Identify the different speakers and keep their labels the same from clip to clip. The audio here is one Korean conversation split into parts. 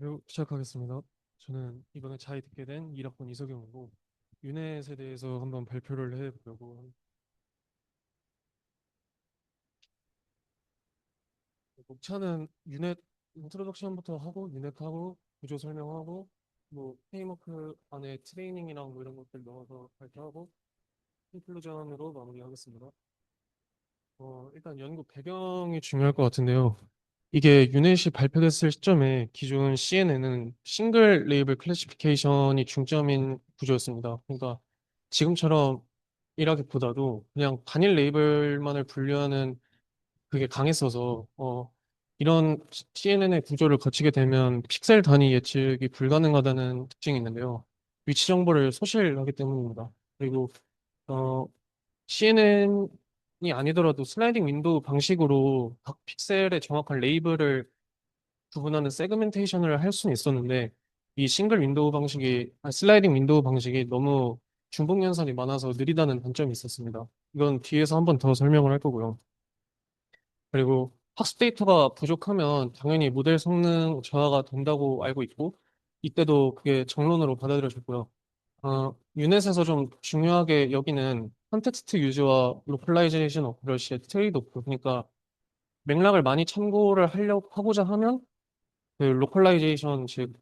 Speaker 1: 배우 시작하겠습니다. 저는 이번에 자이 듣게 된 1학번 이석영이고 유넷에 대해서 한번 발표를 해보려고 목차는 유넷 인트로덕션부터 하고 유넷하고 구조 설명하고 뭐 프레임워크 안에 트레이닝이랑 뭐 이런 것들 넣어서 발표하고 콘클루전으로 마무리하겠습니다. 일단 연구 배경이 중요할 것 같은데요. 이게 유넷이 발표됐을 시점에 기존 CNN은 싱글 레이블 클래시피케이션이 중점인 구조였습니다. 그러니까 지금처럼 이라기보다도 그냥 단일 레이블만을 분류하는 그게 강했어서 이런 CNN의 구조를 거치게 되면 픽셀 단위 예측이 불가능하다는 특징이 있는데요. 위치 정보를 소실하기 때문입니다. 그리고 어, CNN이 아니더라도 슬라이딩 윈도우 방식으로 각 픽셀의 정확한 레이블을 구분하는 세그멘테이션을 할 수는 있었는데 이 싱글 윈도우 방식이 슬라이딩 윈도우 방식이 너무 중복 연산이 많아서 느리다는 단점이 있었습니다. 이건 뒤에서 한번 더 설명을 할 거고요. 그리고 학습 데이터가 부족하면 당연히 모델 성능 저하가 된다고 알고 있고 이때도 그게 정론으로 받아들여졌고요. 유넷에서 좀 중요하게 여기는 컨텍스트 유즈와 로컬라이제이션 어프로치의 트레이드오프. 그러니까 맥락을 많이 참고를 하려고 하고자 하면 그 로컬라이제이션 즉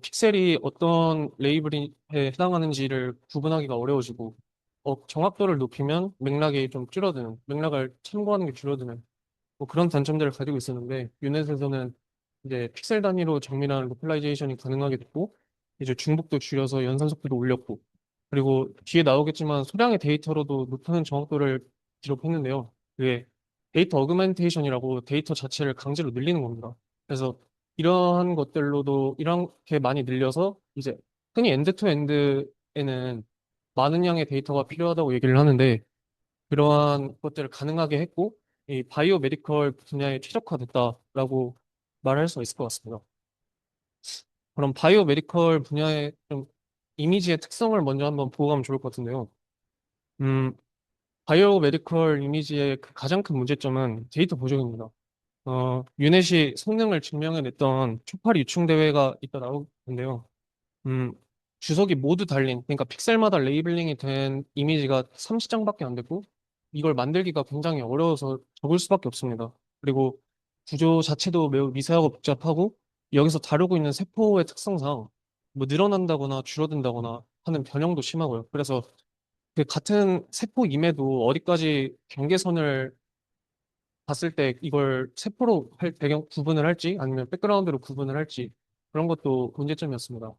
Speaker 1: 픽셀이 어떤 레이블에 해당하는지를 구분하기가 어려워지고 정확도를 높이면 맥락이 좀 줄어드는 맥락을 참고하는 게 줄어드는 뭐 그런 단점들을 가지고 있었는데 유넷에서는 이제 픽셀 단위로 정밀한 로컬라이제이션이 가능하게 됐고 이제 중복도 줄여서 연산 속도도 올렸고 그리고 뒤에 나오겠지만 소량의 데이터로도 높은 정확도를 기록했는데요. 그게 데이터 어그멘테이션이라고 데이터 자체를 강제로 늘리는 겁니다. 그래서 이러한 것들로도 이렇게 많이 늘려서 이제 흔히 엔드 투 엔드에는 많은 양의 데이터가 필요하다고 얘기를 하는데 그러한 것들을 가능하게 했고, 이 바이오 메디컬 분야에 최적화됐다라고 말할 수 있을 것 같습니다. 그럼 바이오 메디컬 분야의 좀 이미지의 특성을 먼저 한번 보고 가면 좋을 것 같은데요. 음, 바이오 메디컬 이미지의 그 가장 큰 문제점은 데이터 보정입니다. 유넷이 성능을 증명해냈던 초파리 유충 대회가 이따 나올 텐데요. 음, 주석이 모두 달린, 그러니까 픽셀마다 레이블링이 된 이미지가 30장밖에 안 되고, 이걸 만들기가 굉장히 어려워서 적을 수밖에 없습니다. 그리고 구조 자체도 매우 미세하고 복잡하고, 여기서 다루고 있는 세포의 특성상, 뭐 늘어난다거나 줄어든다거나 하는 변형도 심하고요. 그래서 그 같은 세포임에도 어디까지 경계선을 봤을 때 이걸 세포로 배경 구분을 할지 아니면 백그라운드로 구분을 할지 그런 것도 문제점이었습니다.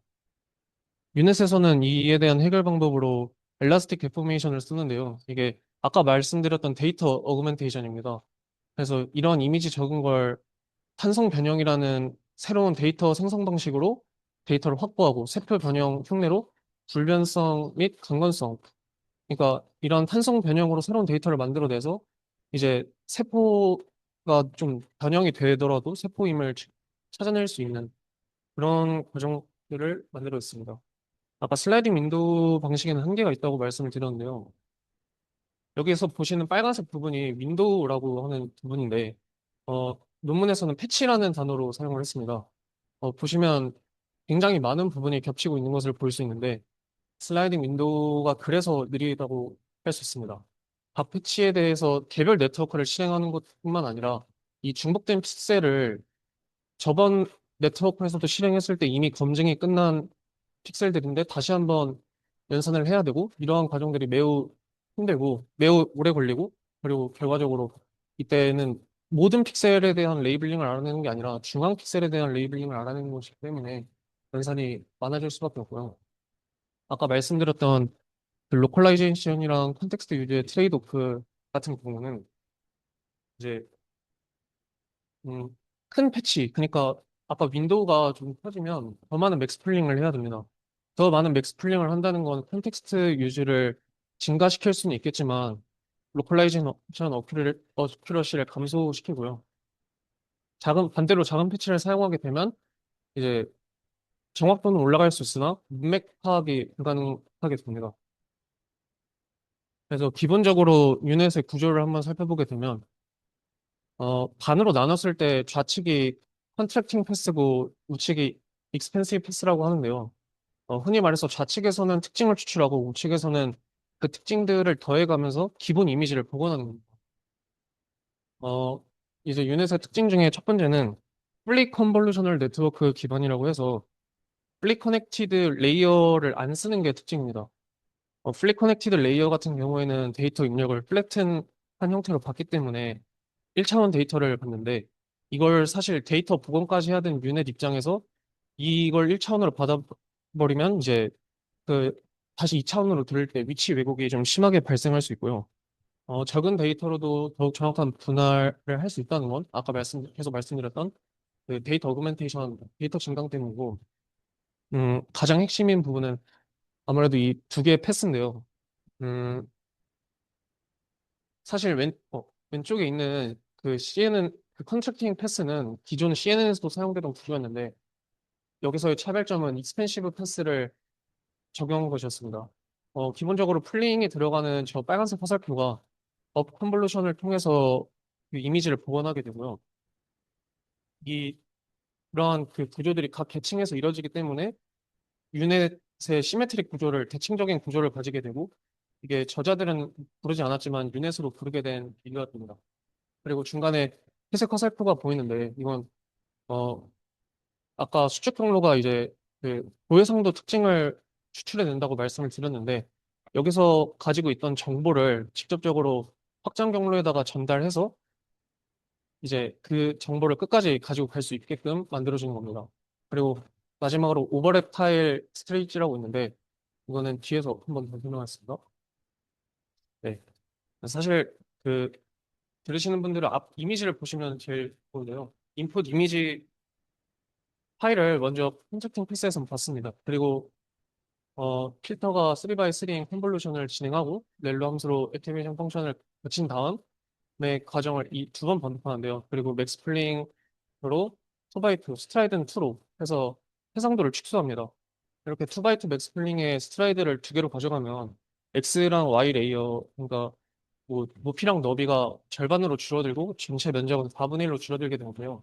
Speaker 1: 유넷에서는 이에 대한 해결 방법으로 엘라스틱 데포메이션을 쓰는데요. 이게 아까 말씀드렸던 데이터 어그멘테이션입니다. 그래서 이런 이미지 적은 걸 탄성 변형이라는 새로운 데이터 생성 방식으로 데이터를 확보하고 세표 변형 흉내로 불변성 및 강건성. 그러니까 이런 탄성 변형으로 새로운 데이터를 만들어내서 이제 세포가 좀 변형이 되더라도 세포임을 찾아낼 수 있는 그런 과정들을 만들어 있습니다. 아까 슬라이딩 윈도우 방식에는 한계가 있다고 말씀을 드렸는데요. 여기에서 보시는 빨간색 부분이 윈도우라고 하는 부분인데, 논문에서는 패치라는 단어로 사용을 했습니다. 보시면 굉장히 많은 부분이 겹치고 있는 것을 볼 수 있는데, 슬라이딩 윈도우가 그래서 느리다고 할 수 있습니다. 각 패치에 대해서 개별 네트워크를 실행하는 것뿐만 아니라, 이 중복된 픽셀을 저번 네트워크에서도 실행했을 때 이미 검증이 끝난 픽셀들인데 다시 한번 연산을 해야 되고 이러한 과정들이 매우 힘들고 매우 오래 걸리고 그리고 결과적으로 이때는 모든 픽셀에 대한 레이블링을 알아내는 게 아니라 중앙 픽셀에 대한 레이블링을 알아내는 것이기 때문에 연산이 많아질 수밖에 없고요. 아까 말씀드렸던 그 로컬라이제이션이랑 컨텍스트 유즈의 트레이드 오프 같은 경우는 이제 음, 큰 패치, 그러니까 아까 윈도우가 좀 커지면 더 많은 맥스플링을 해야 됩니다. 더 많은 맥스플링을 한다는 건 컨텍스트 유지를 증가시킬 수는 있겠지만 로컬라이제이션 어큐러시를 감소시키고요. 반대로 작은 패치를 사용하게 되면 이제 정확도는 올라갈 수 있으나 문맥 파악이 불가능하게 됩니다. 그래서 기본적으로 유넷의 구조를 한번 살펴보게 되면 반으로 나눴을 때 좌측이 컨트랙팅 패스고 우측이 익스펜시브 패스라고 하는데요. 흔히 말해서 좌측에서는 특징을 추출하고 우측에서는 그 특징들을 더해가면서 기본 이미지를 복원하는 겁니다. 어, 이제 유넷의 특징 중에 첫 번째는 플리 컨볼루셔널 네트워크 기반이라고 해서 플리 커넥티드 레이어를 안 쓰는 게 특징입니다. 플리 커넥티드 레이어 같은 경우에는 데이터 입력을 플래튼한 형태로 받기 때문에 1차원 데이터를 받는데 이걸 사실 데이터 복원까지 해야 되는 유넷 입장에서 이걸 1차원으로 받아버리면 이제 그 다시 2차원으로 들을 때 위치 왜곡이 좀 심하게 발생할 수 있고요. 적은 데이터로도 더욱 정확한 분할을 할 수 있다는 건 아까 계속 말씀드렸던 그 데이터 어그멘테이션, 데이터 증강 때문이고, 가장 핵심인 부분은 아무래도 이 두 개의 패스인데요. 음, 사실 왼쪽에 있는 그 CNN, 그 컨트랙팅 패스는 기존 CNN에서도 사용되던 구조였는데, 여기서의 차별점은 익스펜시브 패스를 적용한 것이었습니다. 기본적으로 풀링에 들어가는 저 빨간색 화살표가 업 컨볼루션을 통해서 그 이미지를 복원하게 되고요. 이 그러한 그 구조들이 각 계층에서 이루어지기 때문에 유넷의 시메트릭 구조를 대칭적인 구조를 가지게 되고 이게 저자들은 부르지 않았지만 유넷으로 부르게 된 계기가 됩니다. 그리고 중간에 회색 화살표가 보이는데 이건 어 아까 수축 경로가 이제 그 고해상도 특징을 추출해 낸다고 말씀을 드렸는데 여기서 가지고 있던 정보를 직접적으로 확장 경로에다가 전달해서 이제 그 정보를 끝까지 가지고 갈 수 있게끔 만들어주는 겁니다. 그리고 마지막으로 오버랩 타일 스트레이지라고 있는데 이거는 뒤에서 한번 더 설명하겠습니다. 네. 사실 그 들으시는 분들은 앞 이미지를 보시면 제일 좋은데요. 인풋 이미지 파일을 먼저 펜트팅 피스에서 봤습니다. 그리고 필터가 3x3인 컨볼루션을 진행하고 렐로 함수로 액티베이션 펑션을 거친 다음 의 과정을 이 두 번 반복하는데요. 그리고 맥스플링으로 2x2, 스트라이드는 2로 해서 해상도를 축소합니다. 이렇게 2x2 맥스플링의 스트라이드를 두 개로 가져가면 X랑 Y 레이어, 그러니까 뭐 높이랑 너비가 절반으로 줄어들고 전체 면적은 4분의 1로 줄어들게 되고요.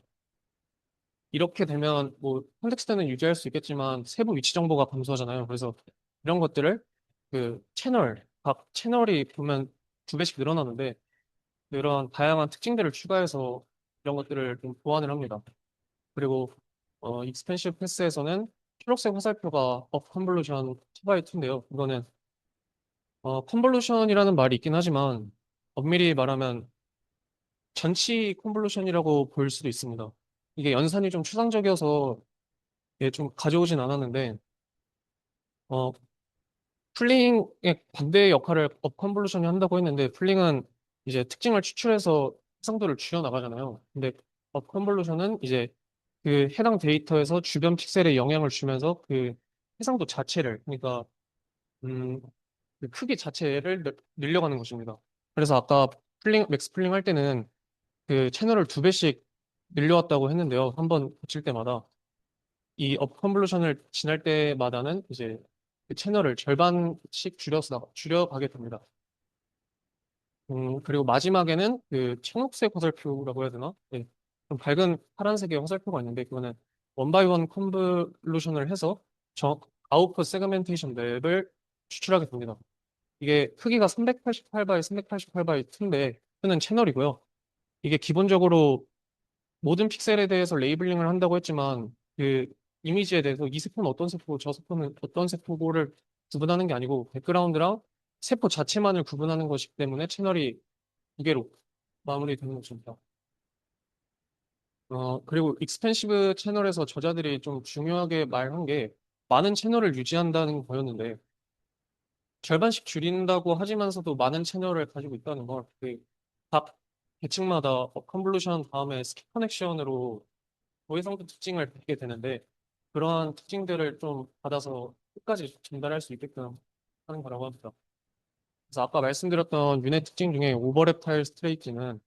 Speaker 1: 이렇게 되면 뭐 콘텍스트는 유지할 수 있겠지만 세부 위치 정보가 감소하잖아요. 그래서 이런 것들을 그 각 채널이 보면 두 배씩 늘어나는데 이런 다양한 특징들을 추가해서 이런 것들을 좀 보완을 합니다. 그리고 익스펜시브 패스에서는 초록색 화살표가 업 컨볼루션 2x2인데요. 이거는 컨볼루션이라는 말이 있긴 하지만 엄밀히 말하면 전치 컨볼루션이라고 볼 수도 있습니다. 이게 연산이 좀 추상적이어서 예, 좀 가져오진 않았는데 어, 풀링의 반대의 역할을 업 컨볼루션이 한다고 했는데 풀링은 이제 특징을 추출해서 해상도를 줄여 나가잖아요. 근데 업 컨볼루션은 이제 그 해당 데이터에서 주변 픽셀에 영향을 주면서 그 해상도 자체를 그러니까 음, 그 크기 자체를 늘려가는 것입니다. 그래서 아까 맥스 풀링 할 때는 그 채널을 두 배씩 늘려왔다고 했는데요. 한 번 고칠 때마다 이 업 컨볼루션을 지날 때마다는 이제 그 채널을 절반씩 줄여가게 됩니다. 그리고 마지막에는 그 청록색 화살표라고 해야 되나? 네. 좀 밝은 파란색의 화살표가 있는데 그거는 원 바이 원 컨볼루션을 해서 정 아웃풋 세그멘테이션 맵을 추출하게 됩니다. 이게 크기가 388 388 2인데 는 채널이고요. 이게 기본적으로 모든 픽셀에 대해서 레이블링을 한다고 했지만 그 이미지에 대해서 이 세포는 어떤 세포고 저 세포는 어떤 세포고를 구분하는 게 아니고 백그라운드랑 세포 자체만을 구분하는 것이기 때문에 채널이 두 개로 마무리되는 것입니다. 그리고 익스펜시브 채널에서 저자들이 좀 중요하게 말한 게 많은 채널을 유지한다는 거였는데 절반씩 줄인다고 하지만서도 많은 채널을 가지고 있다는 걸, 각 계층마다 컨볼루션 다음에 스킵 커넥션으로 고해상도 특징을 받게 되는데, 그러한 특징들을 좀 받아서 끝까지 전달할 수 있게끔 하는 거라고 합니다. 그래서 아까 말씀드렸던 유닛 특징 중에 오버랩 타일 스트레이트는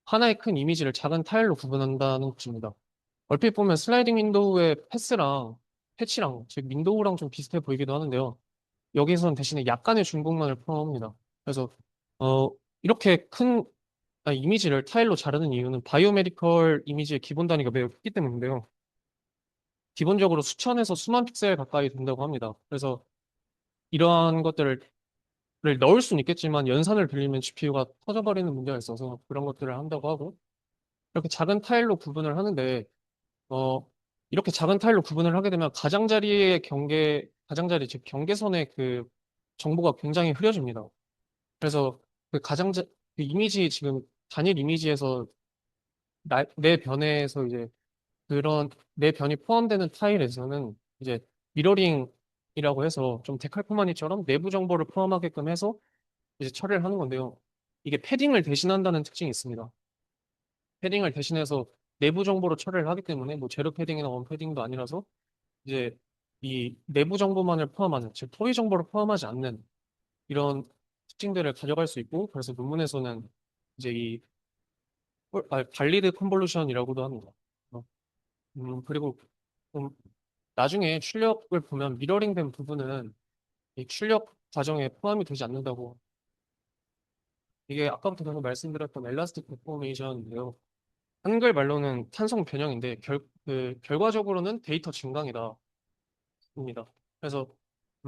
Speaker 1: 하나의 큰 이미지를 작은 타일로 구분한다는 것입니다. 얼핏 보면 슬라이딩 윈도우의 패스랑 패치랑, 즉 윈도우랑 좀 비슷해 보이기도 하는데요. 여기서는 대신에 약간의 중복만을 포함합니다. 그래서 어, 이렇게 큰 이미지를 타일로 자르는 이유는 바이오메디컬 이미지의 기본 단위가 매우 크기 때문인데요. 기본적으로 수천에서 수만 픽셀 가까이 된다고 합니다. 그래서 이러한 것들을 넣을 수는 있겠지만 연산을 빌리면 GPU가 터져버리는 문제가 있어서 그런 것들을 한다고 하고 이렇게 작은 타일로 구분을 하는데 어 이렇게 작은 타일로 구분을 하게 되면 가장자리 즉 경계선의 그 정보가 굉장히 흐려집니다. 그래서 그 이미지 지금 단일 이미지에서 내 변에서 이제 그런 내 변이 포함되는 타일에서는 이제 미러링이라고 해서 좀 데칼코마니처럼 내부 정보를 포함하게끔 해서 이제 처리를 하는 건데요. 이게 패딩을 대신한다는 특징이 있습니다. 패딩을 대신해서 내부 정보로 처리를 하기 때문에 뭐 제로 패딩이나 원 패딩도 아니라서 이제 이 내부 정보만을 포함하는 즉 토의 정보를 포함하지 않는 이런 특징들을 가져갈 수 있고 그래서 논문에서는 이제 발리드 컨볼루션이라고도 합니다. 어, 그리고 좀 나중에 출력을 보면 미러링된 부분은 이 출력 과정에 포함이 되지 않는다고 이게 아까부터 계속 말씀드렸던 엘라스틱 데포메이션인데요. 한글 말로는 탄성 변형인데 결과적으로는 데이터 증강이다. 입니다. 그래서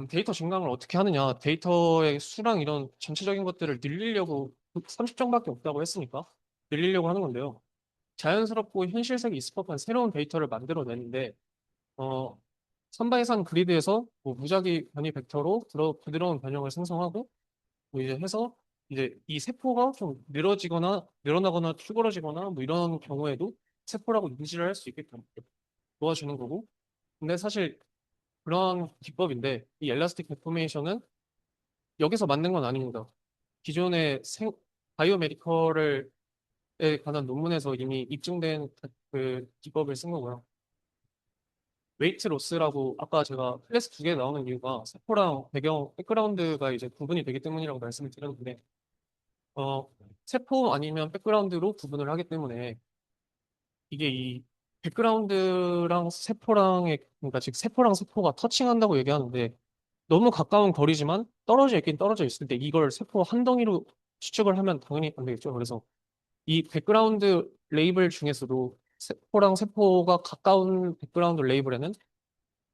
Speaker 1: 데이터 증강을 어떻게 하느냐, 데이터의 수랑 이런 전체적인 것들을 늘리려고 30점밖에 없다고 했으니까 늘리려고 하는 건데요. 자연스럽고 현실성이 있을 법한 새로운 데이터를 만들어내는데 어, 선바이산 그리드에서 뭐 무작위 변이 벡터로 부드러운 변형을 생성하고 뭐 이제 해서 이제 이 세포가 좀 늘어나거나 쭈그러지거나 뭐 이런 경우에도 세포라고 인지를 할 수 있게끔 도와주는 거고 근데 사실 그런 기법인데 이 엘라스틱 데포메이션은 여기서 만든 건 아닙니다. 기존의 바이오메디컬에 관한 논문에서 이미 입증된 그 기법을 쓴 거고요. 웨이트 로스라고 아까 제가 클래스 두 개 나오는 이유가 세포랑 배경 백그라운드가 이제 구분이 되기 때문이라고 말씀을 드렸는데 어 세포 아니면 백그라운드로 구분을 하기 때문에 이게 이 백그라운드랑 세포랑의 그러니까 즉 세포랑 세포가 터칭한다고 얘기하는데 너무 가까운 거리지만 떨어져 있긴 떨어져 있을 때 이걸 세포 한 덩이로 추측을 하면 당연히 안 되겠죠. 그래서 이 백그라운드 레이블 중에서도 세포랑 세포가 가까운 백그라운드 레이블에는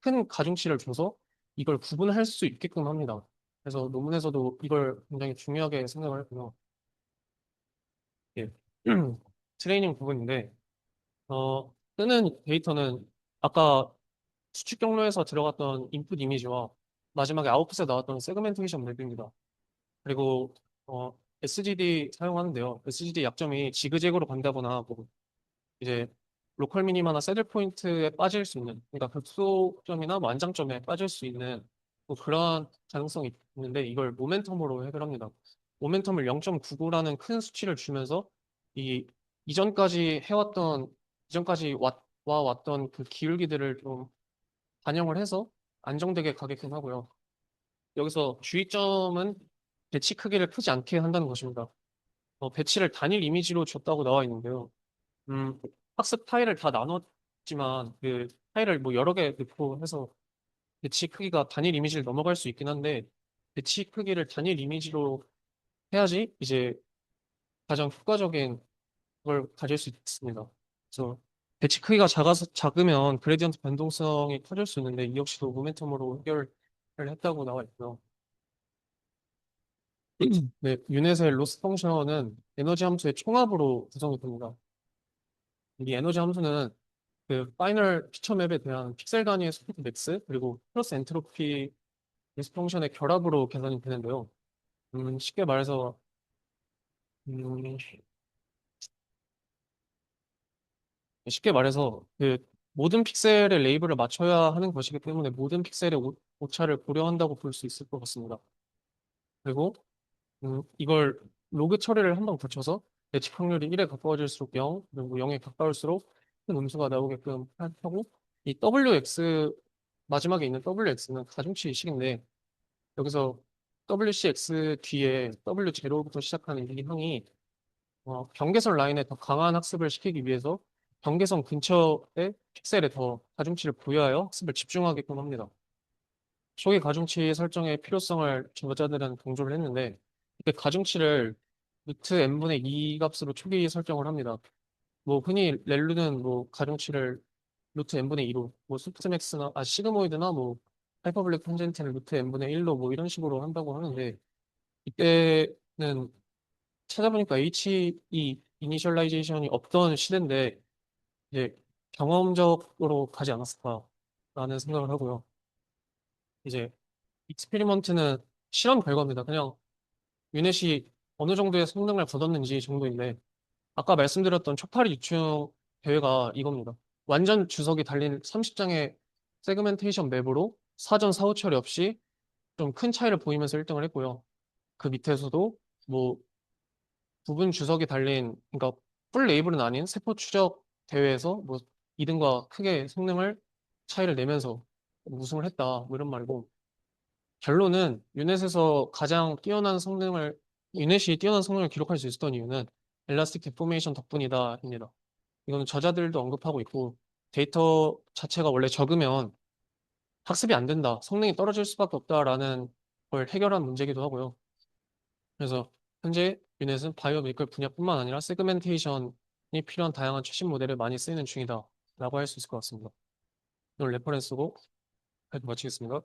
Speaker 1: 큰 가중치를 줘서 이걸 구분할 수 있게끔 합니다. 그래서 논문에서도 이걸 굉장히 중요하게 생각을 했고요. 예. 트레이닝 부분인데 뜨는 데이터는 아까 수축 경로에서 들어갔던 인풋 이미지와 마지막에 아웃풋에 나왔던 세그멘테이션 맵입니다. 그리고 SGD 사용하는데요. SGD 약점이 지그재그로 간다거나 뭐 이제 로컬 미니마나 새들 포인트에 빠질 수 있는 그러니까 극소점이나 뭐 안장점에 빠질 수 있는 뭐 그런 가능성이 있는데 이걸 모멘텀으로 해결합니다. 모멘텀을 0.99라는 큰 수치를 주면서 이 이전까지 왔던 그 기울기들을 좀 반영을 해서 안정되게 가게끔 하고요. 여기서 주의점은 배치 크기를 크지 않게 한다는 것입니다. 배치를 단일 이미지로 줬다고 나와 있는데요. 음, 학습 파일을 다 나눴지만 그 파일을 뭐 여러 개 넣고 해서 배치 크기가 단일 이미지를 넘어갈 수 있긴 한데 배치 크기를 단일 이미지로 해야지 이제 가장 효과적인 걸 가질 수 있습니다. 그래서 배치 크기가 작으면 그레디언트 변동성이 커질 수 있는데 이 역시도 모멘텀으로 해결을 했다고 나와 있고요. 네, 유넷의 로스 펑션은 에너지 함수의 총합으로 구성이 됩니다. 이 에너지 함수는 그 파이널 피처 맵에 대한 픽셀 단위의 스피드 맥스 그리고 플러스 엔트로피 로스 펑션의 결합으로 계산이 되는데요. 쉽게 말해서 음, 그 모든 픽셀의 레이블을 맞춰야 하는 것이기 때문에 모든 pik셀의 오차를 고려한다고 볼 수 있을 것 같습니다. 그리고 이걸 로그 처리를 한 번 거쳐서 예측 확률이 1에 가까워질수록 0, 그리고 0에 가까울수록 큰 음수가 나오게끔 하고 이 WX 마지막에 있는 WX는 가중치식인데 여기서 WCX 뒤에 W0부터 시작하는 이 항이 경계선 라인에 더 강한 학습을 시키기 위해서 경계선 근처에 픽셀에 더 가중치를 부여하여 학습을 집중하게끔 합니다. 초기 가중치 설정의 필요성을 저자들은 강조를 했는데 이때 가중치를 루트 n분의 2 값으로 초기 설정을 합니다. 뭐 흔히 렐루는 뭐 가중치를 루트 n분의 2로 뭐 소프트맥스나 시그모이드나 뭐 하이퍼블랙 탄젠트를 루트 n분의 1로 뭐 이런 식으로 한다고 하는데 이때는 찾아보니까 HE 이니셜라이제이션이 없던 시대인데 이제 경험적으로 가지 않았을까라는 생각을 하고요. 이제 익스페리먼트는 실험 결과입니다. 그냥 유넷이 어느 정도의 성능을 거뒀는지 정도인데 아까 말씀드렸던 초파리 유충 대회가 이겁니다. 완전 주석이 달린 30장의 세그멘테이션 맵으로 사전 사후 처리 없이 좀 큰 차이를 보이면서 1등을 했고요. 그 밑에서도 뭐 부분 주석이 달린 그러니까 풀 레이블은 아닌 세포 추적 대회에서 뭐 2등과 크게 성능을 차이를 내면서 우승을 했다. 뭐 이런 말이고 결론은 유넷에서 가장 뛰어난 성능을 유넷이 뛰어난 성능을 기록할 수 있었던 이유는 엘라스틱 데포메이션 덕분이다입니다. 이거는 저자들도 언급하고 있고 데이터 자체가 원래 적으면 학습이 안 된다, 성능이 떨어질 수밖에 없다라는 걸 해결한 문제이기도 하고요. 그래서 현재 유넷은 바이오메디컬 분야뿐만 아니라 세그멘테이션이 필요한 다양한 최신 모델을 많이 쓰이는 중이다라고 할 수 있을 것 같습니다. 오늘 레퍼런스고 발표 마치겠습니다.